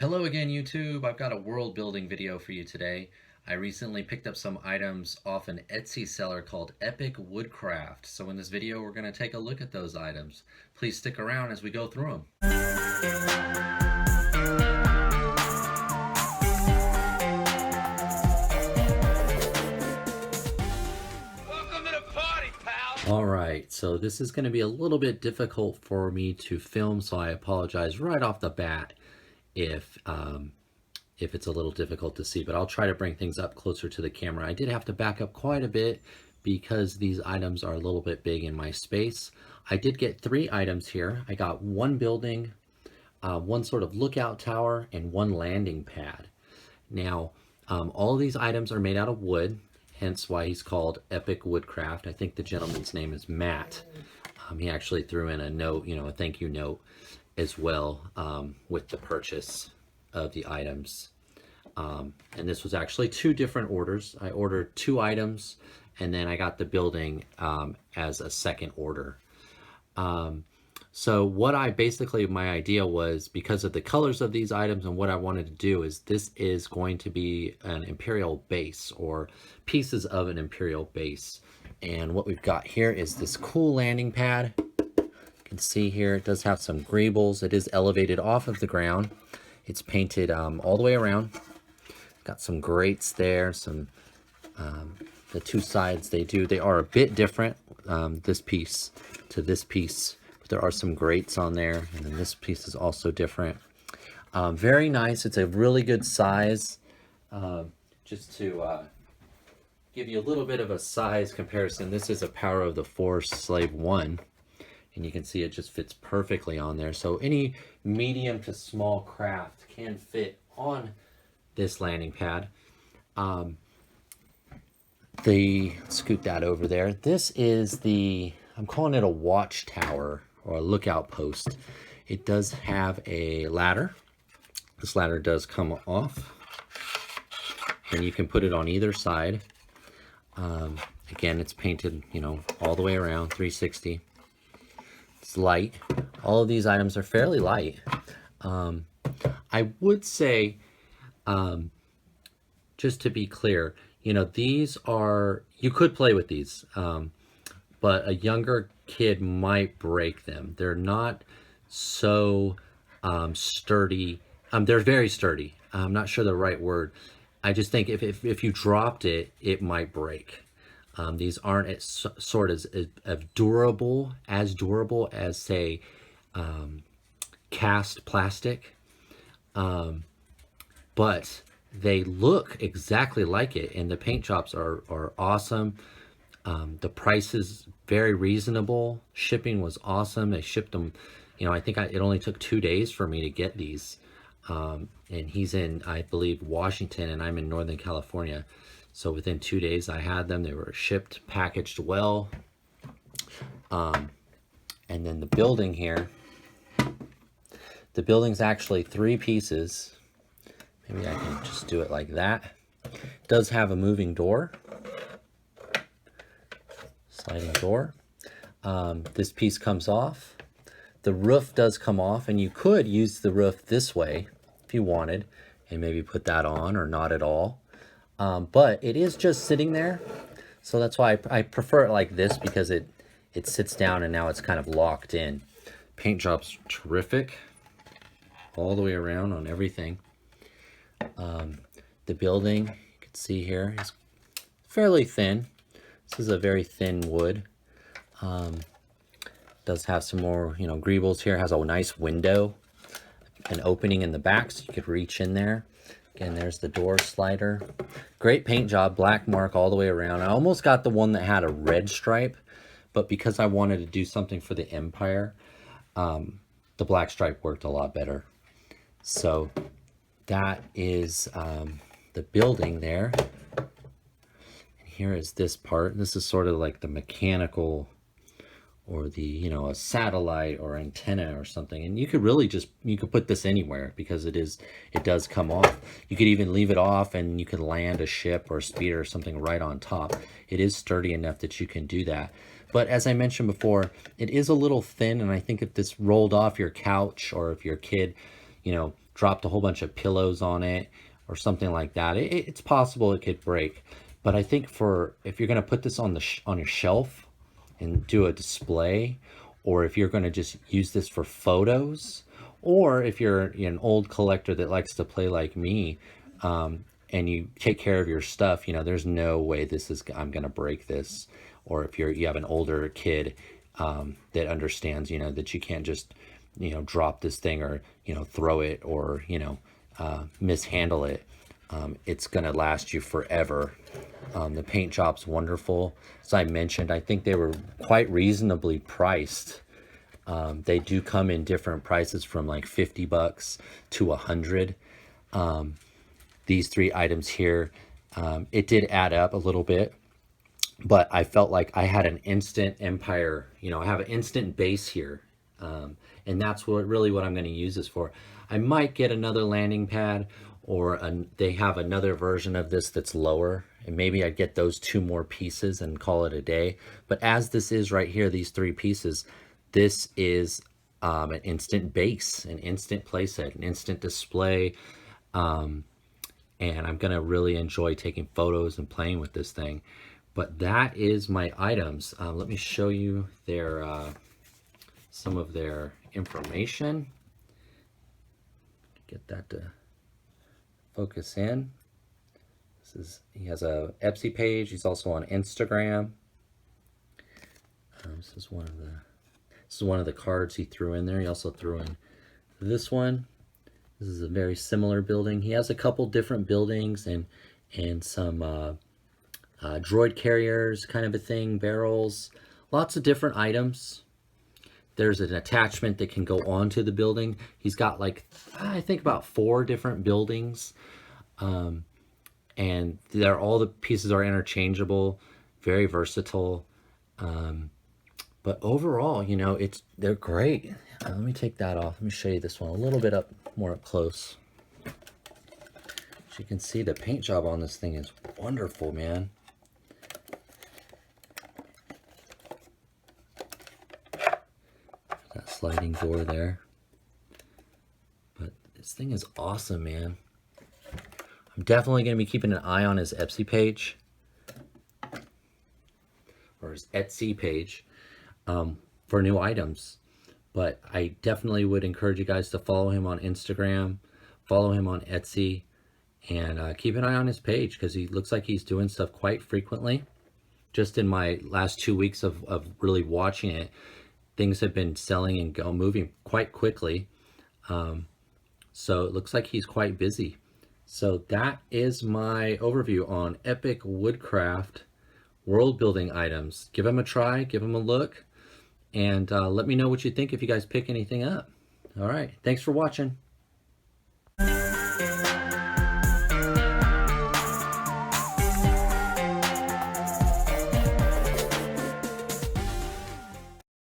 Hello again, YouTube. I've got a world building video for you today. I recently picked up some items off an Etsy seller called Epik Woodcraft. So in this video, we're going to take a look at those items. Please stick around as we go through them. Welcome to the party, pal! All right, so this is going to be a little bit difficult for me to film, so I apologize right off the bat if if it's a little difficult to see, but I'll try to bring things up closer to the camera. I did have to back up quite a bit because these items are a little bit big in my space. I did get 3 items here. I got one building, one sort of lookout tower, and one landing pad. Now, all of these items are made out of wood, hence why he's called Epik Woodcraft. I think the gentleman's name is Matt. He actually threw in a note, a thank you note as well with the purchase of the items. And this was actually 2 different orders. I ordered 2 items and then I got the building as a second order. So what my idea was, because of the colors of these items and what I wanted to do, is this is going to be an Imperial base or pieces of an Imperial base. And what we've got here is this cool landing pad. You can see here it does have some greebles. It is elevated off of the ground. It's painted all the way around. Got some grates there, some the 2 sides they are a bit different, this piece to this piece, but there are some grates on there, and then this piece is also different. Very nice. It's a really good size. Just to give you a little bit of a size comparison, this is a Power of the Force Slave 1, and you can see it just fits perfectly on there. So any medium to small craft can fit on this landing pad. Scoot that over there. This is I'm calling it a watchtower or a lookout post. It does have a ladder. This ladder does come off, and you can put it on either side. Again, it's painted, all the way around, 360. It's light. All of these items are fairly light. I would say, just to be clear, these you could play with these, but a younger kid might break them. They're not so sturdy. They're very sturdy. I'm not sure the right word. I just think if you dropped it, it might break. These aren't as durable as say cast plastic, but they look exactly like it, and the paint jobs are awesome. The price is very reasonable. Shipping was awesome. They shipped them, I think it only took 2 days for me to get these. And he's in, I believe, Washington, and I'm in Northern California. So within 2 days I had them. They were shipped, packaged well. And then the building here, the building's actually 3 pieces. Maybe I can just do it like that. It does have a moving door. Sliding door. This piece comes off. The roof does come off, and you could use the roof this way if you wanted, and maybe put that on or not at all. But it is just sitting there, so that's why I prefer it like this, because it sits down and now it's kind of locked in. Paint job's terrific all the way around on everything. The building, you can see here, is fairly thin. This is a very thin wood. Does have some more, greebles here. Has a nice window, an opening in the back so you could reach in there. Again, there's the door slider. Great paint job, black mark all the way around. I almost got the one that had a red stripe, but because I wanted to do something for the Empire, the black stripe worked a lot better. So that is the building there. And here is this part. This is sort of like the mechanical, or the, a satellite or antenna or something. And you could really you could put this anywhere, because it does come off. You could even leave it off and you could land a ship or a speeder or something right on top. It is sturdy enough that you can do that. But as I mentioned before, it is a little thin, and I think if this rolled off your couch, or if your kid, dropped a whole bunch of pillows on it or something like that, it's possible it could break. But I think for if you're going to put this on on your shelf and do a display, or if you're going to just use this for photos, or if you're an old collector that likes to play like me, and you take care of your stuff, there's no way I'm going to break this. Or if you have an older kid that understands, that you can't just, drop this thing, or, throw it, or, mishandle it. It's going to last you forever. The paint job's wonderful. As I mentioned, I think they were quite reasonably priced. They do come in different prices from like $50 to $100. These 3 items here, it did add up a little bit, but I felt like I had an instant empire. I have an instant base here. And that's what I'm going to use this for. I might get another landing pad, or they have another version of this that's lower, and maybe I'd get those 2 more pieces and call it a day. But as this is right here, these 3 pieces, this is an instant base, an instant playset, an instant display. And I'm going to really enjoy taking photos and playing with this thing. But that is my items. Let me show you their some of their information. Get that to focus in. He has a Etsy page. He's also on Instagram. This is one of the cards he threw in there. He also threw in this one. This is a very similar building. He has a couple different buildings and some droid carriers kind of a thing, barrels, lots of different items. There's an attachment that can go onto the building. He's got like, I think about 4 different buildings. And all the pieces are interchangeable, very versatile. But overall, they're great. Let me take that off. Let me show you this one a little bit more up close. As you can see, the paint job on this thing is wonderful, man. That sliding door there. But this thing is awesome, man. I'm definitely going to be keeping an eye on his Etsy page, or his Etsy page, for new items. But I definitely would encourage you guys to follow him on Instagram, follow him on Etsy, and keep an eye on his page, because he looks like he's doing stuff quite frequently. Just in my last 2 weeks of really watching it, things have been selling and moving quite quickly. So it looks like he's quite busy. So that is my overview on Epik Woodcraft world building items. Give them a try, give them a look, and let me know what you think if you guys pick anything up. All right, thanks for watching.